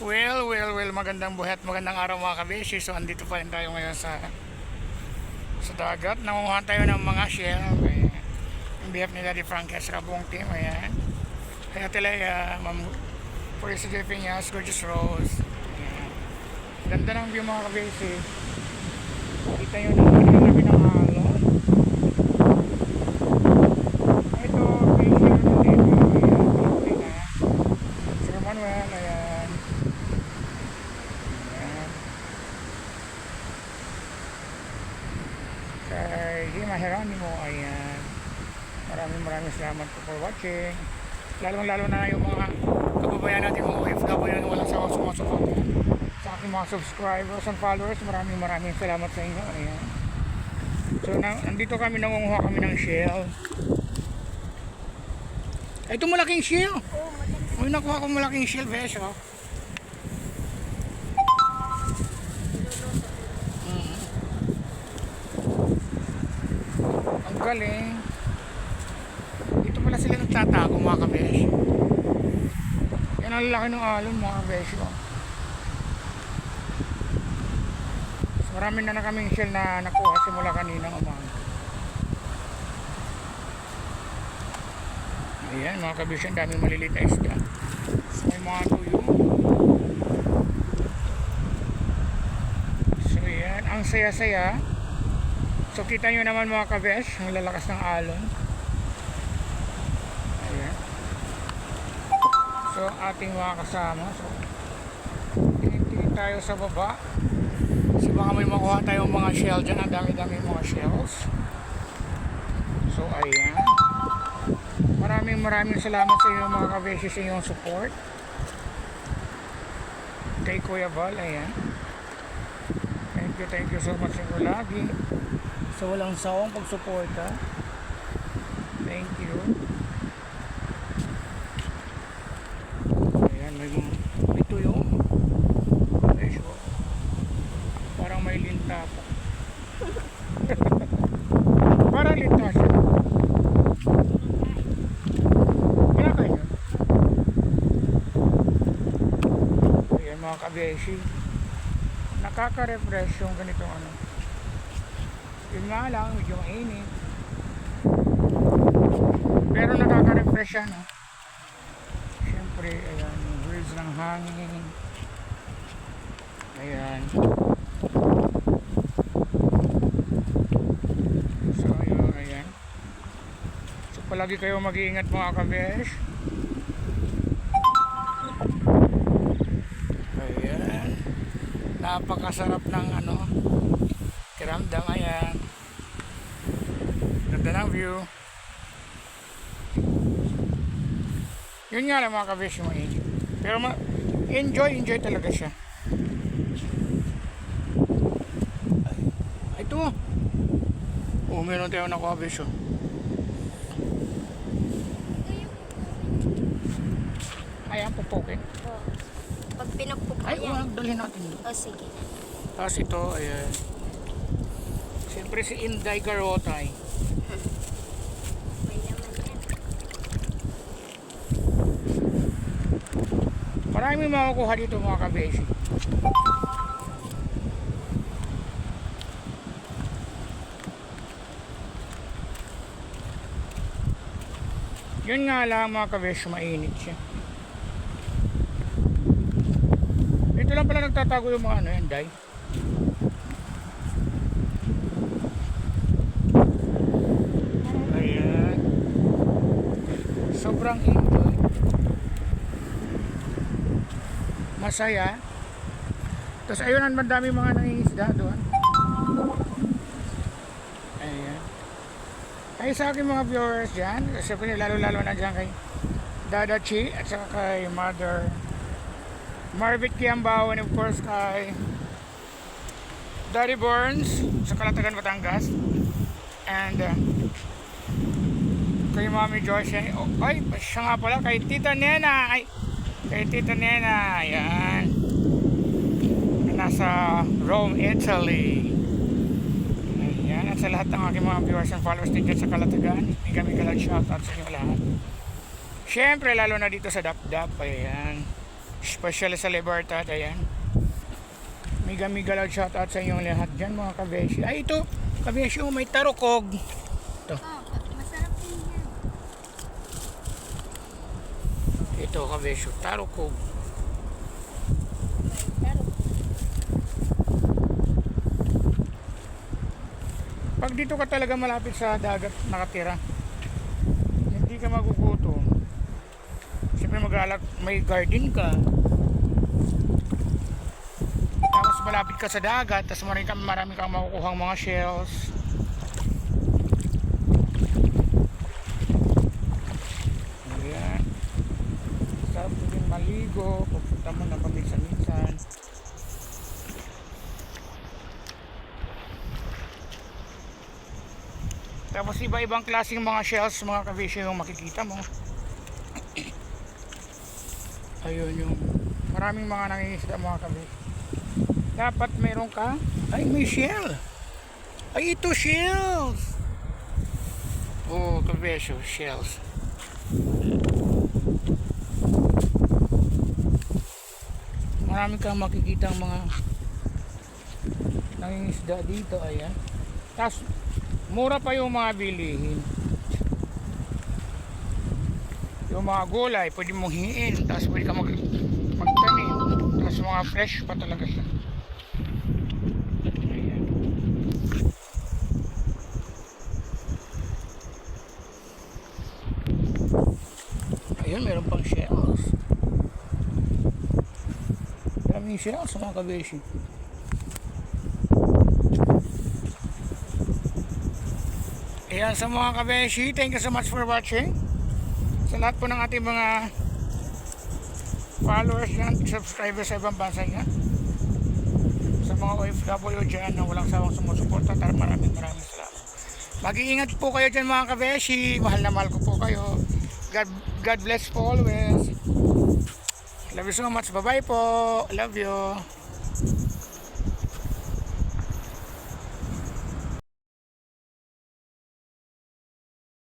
Well, magandang buhay at magandang araw mga kabeshi. So, andito pa rin tayo ngayon sa dagat. Nangunguha tayo ng mga shell. Yung BF ni Daddy Frankie sa buong team. Ayan. Kaya Telea, Ma'am Purisa J. Piñas, Gorgeous Rose. Ayan. Ganda ng view mga kabeshi. Kita nyo na kami ng alon. Ito, fish shell na dito. Ayan. Sir Manuel, ayan. Kay Hima Heronimo, ayan. Maraming salamat po for watching. Lalo na yung mga kababayan natin, mga OFW na walang sawang sumusuporta sa aking mga subscribers and followers. Maraming salamat sa inyo. Ayan. So nandito kami, nangunguha kami ng shell. Ito malaking shell. Uy, nakuha ko malaking shell, beso. Ang galing. Dito pala sila nagtatago mga kabesh. Yan ang laki ng alon mga kabesh. So, marami na kaming shell na nakuha simula kaninang umaga. Ayan mga kabesh, ang daming maliliit na isda. So, may mga tuyo. So yan, ang saya-saya. So kita nyo naman mga kabesh, ang lalakas ng alon. Ayan. So ating mga kasama. So tingin tayo sa baba. So baka may makuha tayong mga shell dyan. Ang dami-dami mga shells. So ayan. Maraming salamat sa inyo mga kabesh sa inyong support. Kay Kuya Val, ayan. Thank you so much sa lagi. So walang sawang pagsuporta. Thank you. Ayan, may tuyo. Okay, sure. Parang may linta pa. Parang linta siya. Kinakain yun. Ayan mga kabeshi. Nakaka-refresh yung ganitong ano. Yun nga lang, medyo mainit. Pero nakaka-refresh siya, no? Siyempre, ayan, yung breeze ng hangin. Ayan. So, yun, ayan. So, palagi kayo mag-iingat mga kabesh. Ayan. Napakasarap ng ano, kiramdam, ayan. Ganda ng view. Yun nga lang mga kabesh, mainit. Pero enjoy talaga siya. Ito. Oh, meron tayo na kabesh, oh. Ayan, pupukin. Pag pinupok mo Ay, yan. dalhin natin. Sige. Tapos ito, ayan. Siyempre si Inday Garotay. May laman yan. Maraming makukuha dito mga kabeshi. Yun nga lang mga kabeshi, mainit siya. Ito lang pala nagtatago yung mga ano yan, Day. Ayan. Sobrang enjoy. Masaya. Tapos ayun, ang madami mga nangingisda doon. Ayan. Ay sa aking mga viewers dyan, siyempre lalo na dyan kay Dada Chi at saka kay Mother Marvit Kiambao, and of course kay Daddy Burns sa Calatagan, Batangas, and kay Mami Joyce. Ay, siya nga pala kay Tita Nena. Kay Tita Nena, ayan, nasa Rome, Italy. Ayan, at sa lahat ng aking mga viewers and followers din dyan sa Calatagan, may kami kalag shoutout sa inyo lahat. Siyempre, lalo na dito sa Dapdap, ayan. Pasyal sa Libertad, ayan. Miga lang shoutout sa inyong lahat dyan mga kabeshi. Ay ito, kabeshi may tarukog. Ito. Masarap din yan. Ito kabeshi, tarukog. Pero, Pag dito ka talaga malapit sa dagat nakatira, hindi ka magugutom. Siyempre may garden ka. Tapos malapit ka sa dagat, tapos marami kang makukuhang mga shells. Ayan. Sarap din maligo, pupunta mo na paminsan-minsan. Tapos iba-ibang klaseng mga shells mga kabeshi yung makikita mo. Ayun yung maraming mga nangingisda mga kabeshi. Dapat meron ka. Ay may shell. Ay ito shells. Oh kabeshi shells. Marami kang makikita mga nangingisda dito. Ayan. Tapos mura pa yung mga bilihin. Yung mga gulay pwede mong hiin, tapos pwede ka magtanim, tapos mga fresh pa talaga siya. Ayan. Ayun, meron pang shells. Daming shells mga kabeshi. Ayan sa mga kabeshi, thank you so much for watching. Sa lahat po ng ating mga followers yan, subscribers sa ibang bansa yan. Sa mga OFW dyan na walang sawang sumusuporta, maraming salamat. Mag-iingat po kayo dyan mga kabeshi. Mahal na mahal ko po kayo. God bless po always. Love you so much. Bye bye po. Love you.